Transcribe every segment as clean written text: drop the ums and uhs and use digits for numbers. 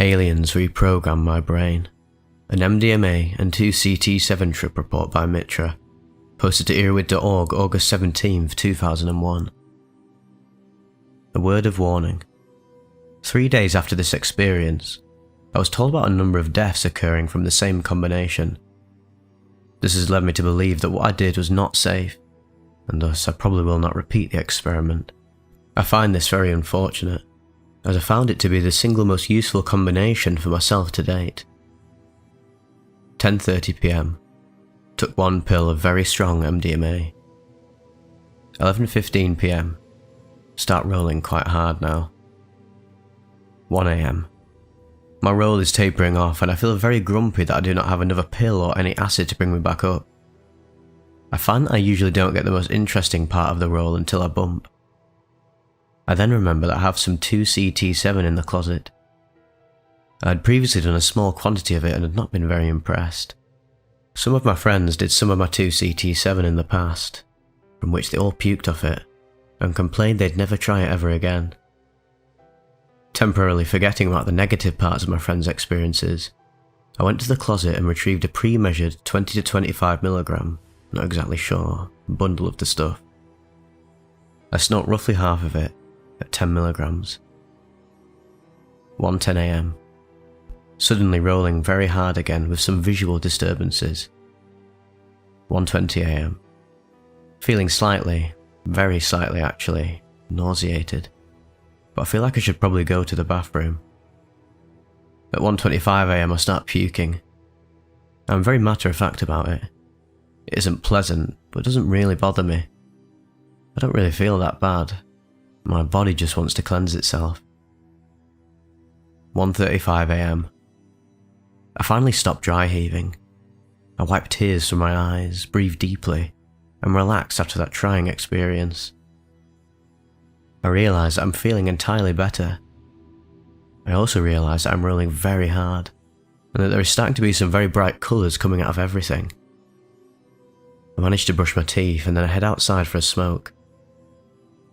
Aliens Reprogrammed My Brain. An MDMA and 2C-T-7 trip report by Mitra. Posted to earwid.org August 17, 2001. A word of warning. 3 days after this experience, I was told about a number of deaths occurring from the same combination. This has led me to believe that what I did was not safe, and thus I probably will not repeat the experiment. I find this very unfortunate, as I found it to be the single most useful combination for myself to date. 10:30 PM. Took one pill of very strong MDMA. 11:15 PM. Start rolling quite hard now. 1 AM. My roll is tapering off and I feel very grumpy that I do not have another pill or any acid to bring me back up. I find that I usually don't get the most interesting part of the roll until I bump. I then remember that I have some 2C-T-7 in the closet. I had previously done a small quantity of it and had not been very impressed. Some of my friends did some of my 2C-T-7 in the past, from which they all puked off it, and complained they'd never try it ever again. Temporarily forgetting about the negative parts of my friends' experiences, I went to the closet and retrieved a pre-measured 20 to 25mg, not exactly sure, bundle of the stuff. I snort roughly half of it, at 10mg. 1:10 AM. Suddenly rolling very hard again with some visual disturbances. 1:20 AM. Feeling slightly, very slightly actually, nauseated, but I feel like I should probably go to the bathroom. At 1:25 AM I start puking. I'm very matter-of-fact about it. It isn't pleasant, but it doesn't really bother me. I don't really feel that bad. My body just wants to cleanse itself. 1:35 AM. I finally stopped dry heaving. I wiped tears from my eyes, breathed deeply, and relaxed after that trying experience. I realise that I'm feeling entirely better. I also realise that I'm rolling very hard, and that there is starting to be some very bright colours coming out of everything. I managed to brush my teeth and then I head outside for a smoke.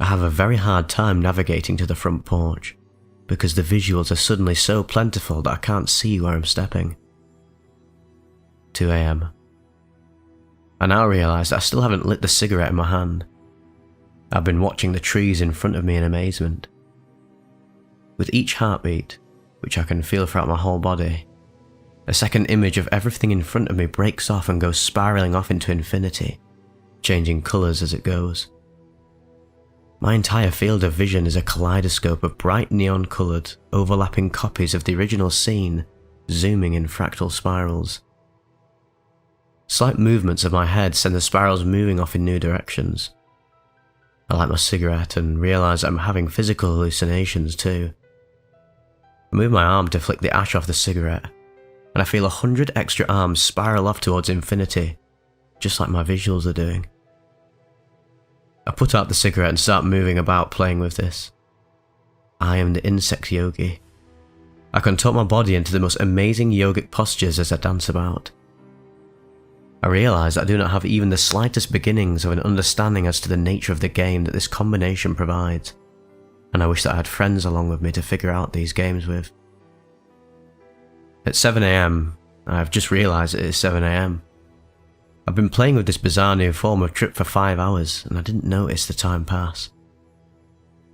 I have a very hard time navigating to the front porch, because the visuals are suddenly so plentiful that I can't see where I'm stepping. 2 AM. I now realise that I still haven't lit the cigarette in my hand. I've been watching the trees in front of me in amazement. With each heartbeat, which I can feel throughout my whole body, a second image of everything in front of me breaks off and goes spiralling off into infinity, changing colours as it goes. My entire field of vision is a kaleidoscope of bright neon-coloured, overlapping copies of the original scene, zooming in fractal spirals. Slight movements of my head send the spirals moving off in new directions. I light my cigarette and realise I'm having physical hallucinations too. I move my arm to flick the ash off the cigarette, and I feel 100 extra arms spiral off towards infinity, just like my visuals are doing. I put out the cigarette and start moving about playing with this. I am the insect yogi. I contort my body into the most amazing yogic postures as I dance about. I realise that I do not have even the slightest beginnings of an understanding as to the nature of the game that this combination provides, and I wish that I had friends along with me to figure out these games with. At 7 AM, I have just realised it is 7 AM. I've been playing with this bizarre new form of trip for 5 hours and I didn't notice the time pass.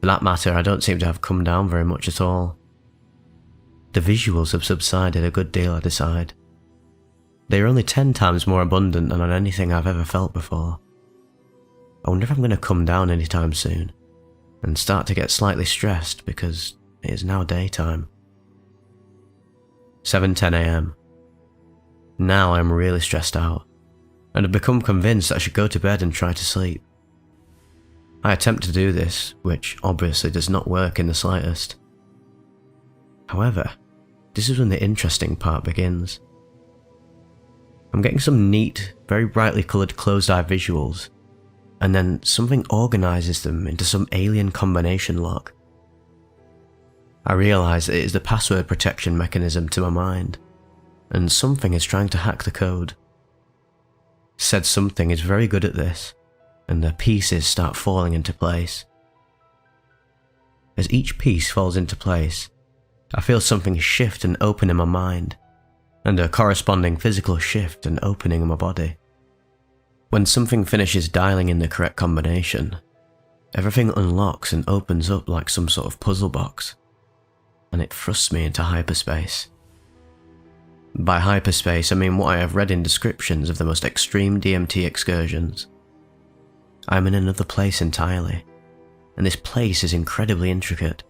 For that matter, I don't seem to have come down very much at all. The visuals have subsided a good deal, I decide. They are only 10 times more abundant than on anything I've ever felt before. I wonder if I'm going to come down anytime soon and start to get slightly stressed because it is now daytime. 7:10 AM. Now I am really stressed out, and have become convinced that I should go to bed and try to sleep. I attempt to do this, which obviously does not work in the slightest. However, this is when the interesting part begins. I'm getting some neat, very brightly coloured closed-eye visuals, and then something organises them into some alien combination lock. I realise that it is the password protection mechanism to my mind, and something is trying to hack the code. Said something is very good at this, and the pieces start falling into place. As each piece falls into place, I feel something shift and open in my mind, and a corresponding physical shift and opening in my body. When something finishes dialing in the correct combination, everything unlocks and opens up like some sort of puzzle box, and it thrusts me into hyperspace. By hyperspace, I mean what I have read in descriptions of the most extreme DMT excursions. I'm in another place entirely, and this place is incredibly intricate.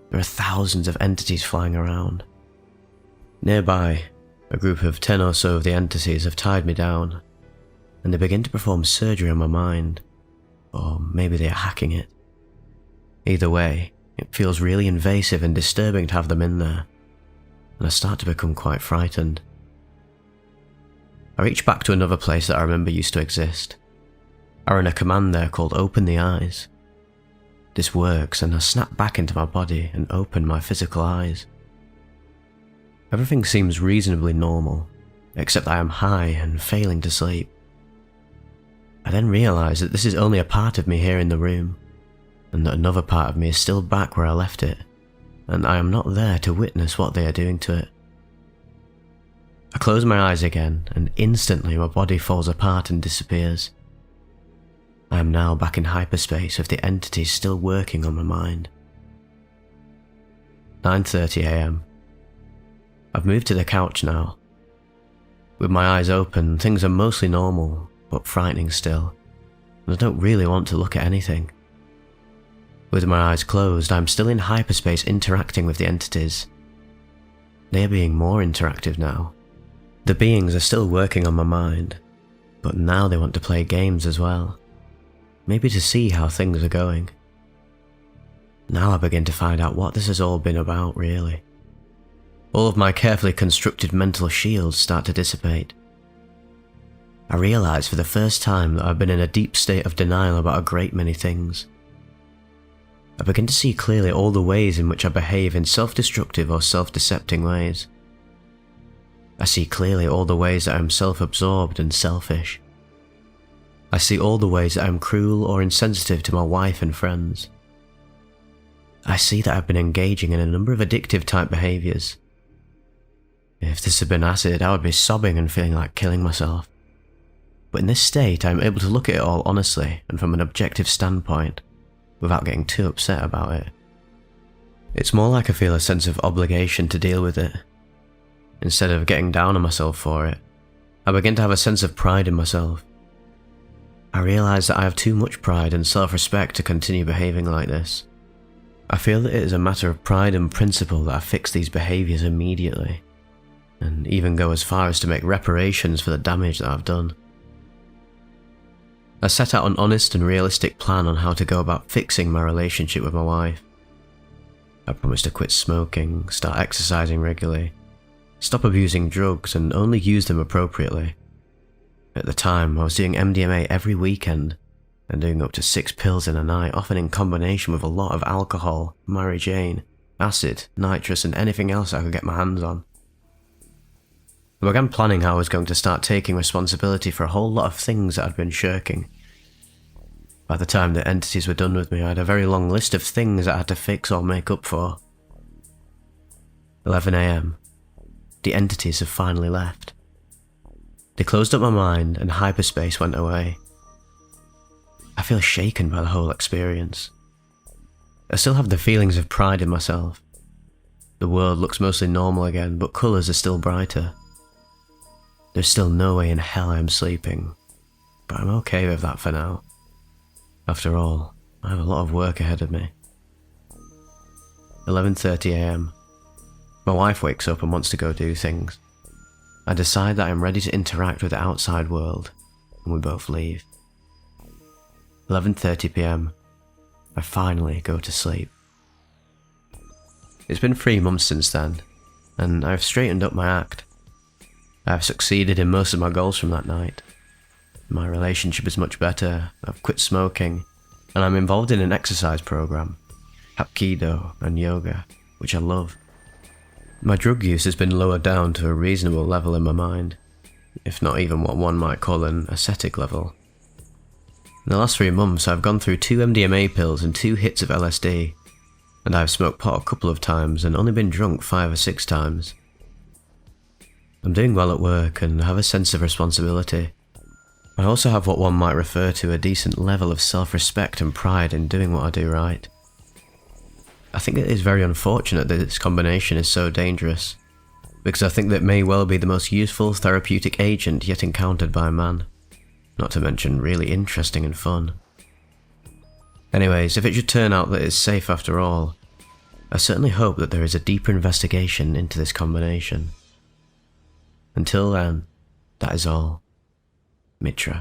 There are thousands of entities flying around. Nearby, a group of 10 or so of the entities have tied me down, and they begin to perform surgery on my mind, or maybe they are hacking it. Either way, it feels really invasive and disturbing to have them in there, and I start to become quite frightened. I reach back to another place that I remember used to exist. I run a command there called Open the Eyes. This works, and I snap back into my body and open my physical eyes. Everything seems reasonably normal, except that I am high and failing to sleep. I then realise that this is only a part of me here in the room, and that another part of me is still back where I left it, and I am not there to witness what they are doing to it. I close my eyes again, and instantly my body falls apart and disappears. I am now back in hyperspace with the entities still working on my mind. 9:30 AM. I've moved to the couch now. With my eyes open, things are mostly normal, but frightening still, and I don't really want to look at anything. With my eyes closed, I'm still in hyperspace interacting with the entities. They are being more interactive now. The beings are still working on my mind, but now they want to play games as well. Maybe to see how things are going. Now I begin to find out what this has all been about, really. All of my carefully constructed mental shields start to dissipate. I realise for the first time that I've been in a deep state of denial about a great many things. I begin to see clearly all the ways in which I behave in self-destructive or self-decepting ways. I see clearly all the ways that I am self-absorbed and selfish. I see all the ways that I am cruel or insensitive to my wife and friends. I see that I've been engaging in a number of addictive type behaviours. If this had been acid, I would be sobbing and feeling like killing myself. But in this state, I am able to look at it all honestly and from an objective standpoint, without getting too upset about it. It's more like I feel a sense of obligation to deal with it. Instead of getting down on myself for it, I begin to have a sense of pride in myself. I realise that I have too much pride and self-respect to continue behaving like this. I feel that it is a matter of pride and principle that I fix these behaviours immediately, and even go as far as to make reparations for the damage that I've done. I set out an honest and realistic plan on how to go about fixing my relationship with my wife. I promised to quit smoking, start exercising regularly, stop abusing drugs and only use them appropriately. At the time, I was doing MDMA every weekend and doing up to 6 pills in a night, often in combination with a lot of alcohol, Mary Jane, acid, nitrous and anything else I could get my hands on. I began planning how I was going to start taking responsibility for a whole lot of things that I'd been shirking. By the time the entities were done with me, I had a very long list of things that I had to fix or make up for. 11 AM. The entities have finally left. They closed up my mind and hyperspace went away. I feel shaken by the whole experience. I still have the feelings of pride in myself. The world looks mostly normal again, but colours are still brighter. There's still no way in hell I am sleeping, but I'm okay with that for now. After all, I have a lot of work ahead of me. 11:30 AM. My wife wakes up and wants to go do things. I decide that I'm ready to interact with the outside world, and we both leave. 11:30 PM. I finally go to sleep. It's been 3 months since then, and I've straightened up my act. I have succeeded in most of my goals from that night. My relationship is much better, I've quit smoking, and I'm involved in an exercise program, Hapkido and yoga, which I love. My drug use has been lowered down to a reasonable level in my mind, if not even what one might call an ascetic level. In the last 3 months I've gone through 2 MDMA pills and 2 hits of LSD, and I've smoked pot a couple of times and only been drunk 5 or 6 times. I'm doing well at work and have a sense of responsibility. I also have what one might refer to a decent level of self-respect and pride in doing what I do right. I think it is very unfortunate that this combination is so dangerous, because I think that it may well be the most useful therapeutic agent yet encountered by man, not to mention really interesting and fun. Anyways, if it should turn out that it's safe after all, I certainly hope that there is a deeper investigation into this combination. Until then, that is all. Mitra.